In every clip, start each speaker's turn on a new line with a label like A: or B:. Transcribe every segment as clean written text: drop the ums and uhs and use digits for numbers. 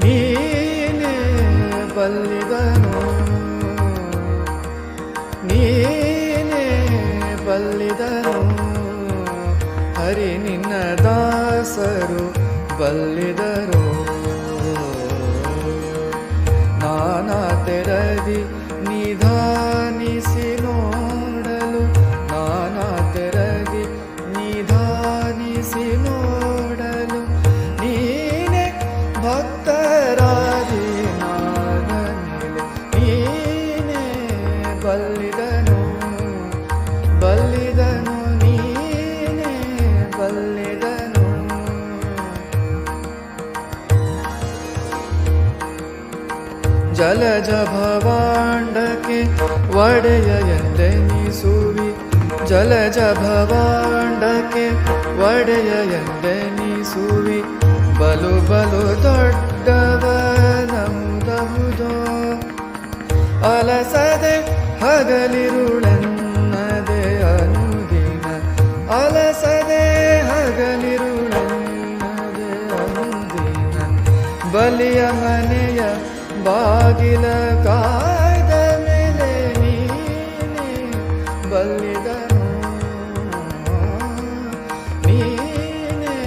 A: ನೀನೇ ಬಲ್ಲಿದನು, ನೀನೇ ಬಲ್ಲಿದನು, ಹರಿ ನಿನ್ನ ದಾಸರು ಬಲ್ಲಿದರು. ನಾನಾ ತೆರದಿ ನಿಧಾನಿಸಿ ನೋಡಲು, ನಾನಾ ತೆರದಿ ನಿಧಾನಿಸಿ ನೋಡಲು, ನೀನೇ ಭಕ್ತರಾದಿ ನಾದ ಮೇಲೆ ನೀನೇ ಬಲ್ಲಿದನು, ಬಲ್ಲಿದನು, ನೀನೇ ಬಲ್ಲಿದನು. ಜಲಜ ಭವಾಂಡಕ್ಕೆ ಒಡೆಯ ಎಂದೆನಿಸುವಿ, ಜಲಜ ಭವಾಂಡಕ್ಕೆ ಒಡೆಯ ಎಂದೆನಿಸುವಿ, ಬಲು ಬಲು ದೊಡ್ಡವನಂದಹುದೋ, ಅಲಸದೆ ಹಗಲಿರುಳೆನ್ನದೆ ಅನುದಿನ, ಅಲಸದೆ ಹಗಲಿರುಳೆನ್ನದೆ ಅನುದಿನ, ಬಲಿಯ ಮನೆಯ ಬಾಗಿಲ ಕಾಯ್ದ ಮೇಲೆ ನೀನೇ ಬಲ್ಲಿದನು, ನೀನೇ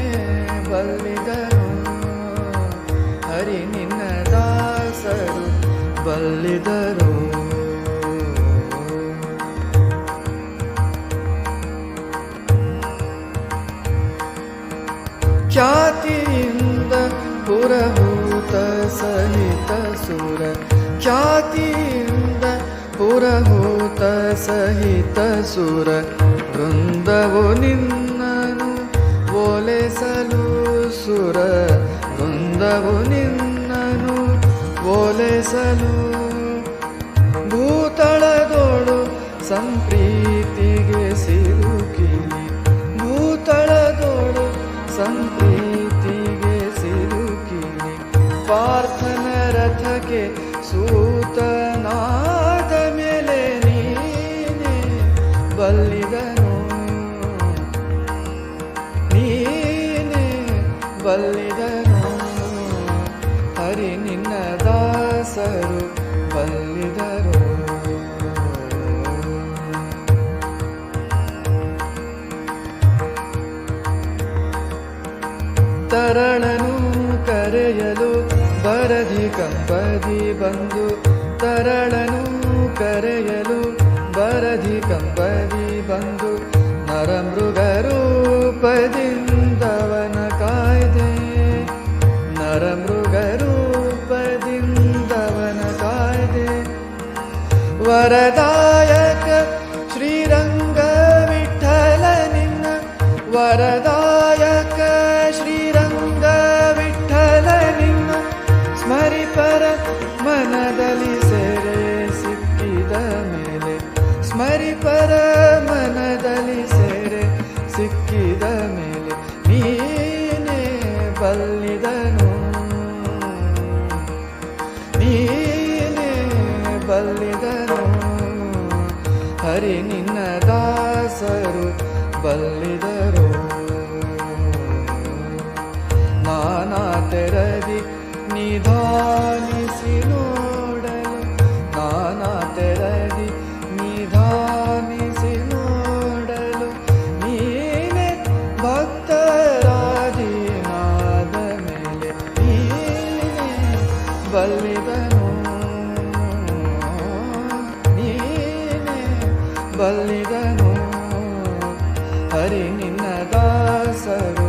A: ಬಲ್ಲಿದನು, ಹರಿ ನಿನ್ನ ದಾಸರು ಬಲ್ಲಿದರು. ಖ್ಯಾತಿಯಿಂದ ಪುರಭೂತ ಸಹಿತ ಸುರ, ಖ್ಯಾತಿಯಿಂದ ಪುರಭೂತ ಸಹಿತ ಸುರ ವೃಂದವು ನಿನ್ನನು ಓಲೈಸಲು, ಸುರ ವೃಂದವು ನಿನ್ನನು ಓಲೈಸಲು, ಭೂತಳದೋಳು ಸಂಪ್ರೀತಿಗೆ ಸಿಲುಕಿಲಿ, ಭೂತಳದೋಳು ಸಂಪ್ರೀತಿಗೆ ಸಿಲುಕಿಲಿ, ಪಾರ್ಥನ ರಥಕ್ಕೆ ಸೂತನಾದ ಮೇಲೆ ನೀನೇ ಬಲ್ಲಿದನು, ನೀನೇ ಬಲ್ಲಿದನು, ಹರಿ ನಿನ್ನ ದಾಸರು ಬಲ್ಲಿದರು. ತರಳನು ಕರೆಯಲು ಬರದಿ ಕಂಬದಿ ಬಂದು, ತರಳನು ಕರೆಯಲು ಬರದಿ ಕಂಬದಿ ಬಂದು, ನರಮೃಗ ರೂಪದಿಂದವನ ಕಾಯ್ದೆ, ನರಮೃಗ ರೂಪದಿಂದವನ ಕಾಯ್ದೆ, ವರದಾಯಕ ಶ್ರೀರಂಗ ವಿಠಲ ನಿನ್ನ, ವರದಾಯಕ ಶ್ರೀರಂಗ ವಿಠಲ ನಿನ್ನ, ಸ್ಮರಿಪರ ಮನದಲ್ಲಿ ಸೆರೆ ಸಿಕ್ಕಿದ ಮೇಲೆ, ಸ್ಮರಿಪರ ಮನದಲ್ಲಿ ಸೆರೆ ಸಿಕ್ಕಿದ ಮೇಲೆ ನೀನೇ ಬಲ್ಲಿದನು, ನೀನೇ ಬಲ್ಲಿದನು, ಹರಿ ನಿನ್ನ ದಾಸರು ಬಲ್ಲಿದರು. ನಾನಾ ತೆರದಿ ನಿಧಾನಿಸಿ ನೋಡಲು, ನಾನಾ ತೆರದಿ ನಿಧಾನಿಸಿ ನೋಡಲು, ನೀನೇ ಭಕ್ತರಾದಿ ನಾದ ಮೇಲೆ ನೀನೇ ಬಲ್ಲಿದನು, ನೀನೇ ಬಲ್ಲಿದನು, ಹರಿ ನಿನ್ನ ದಾಸರು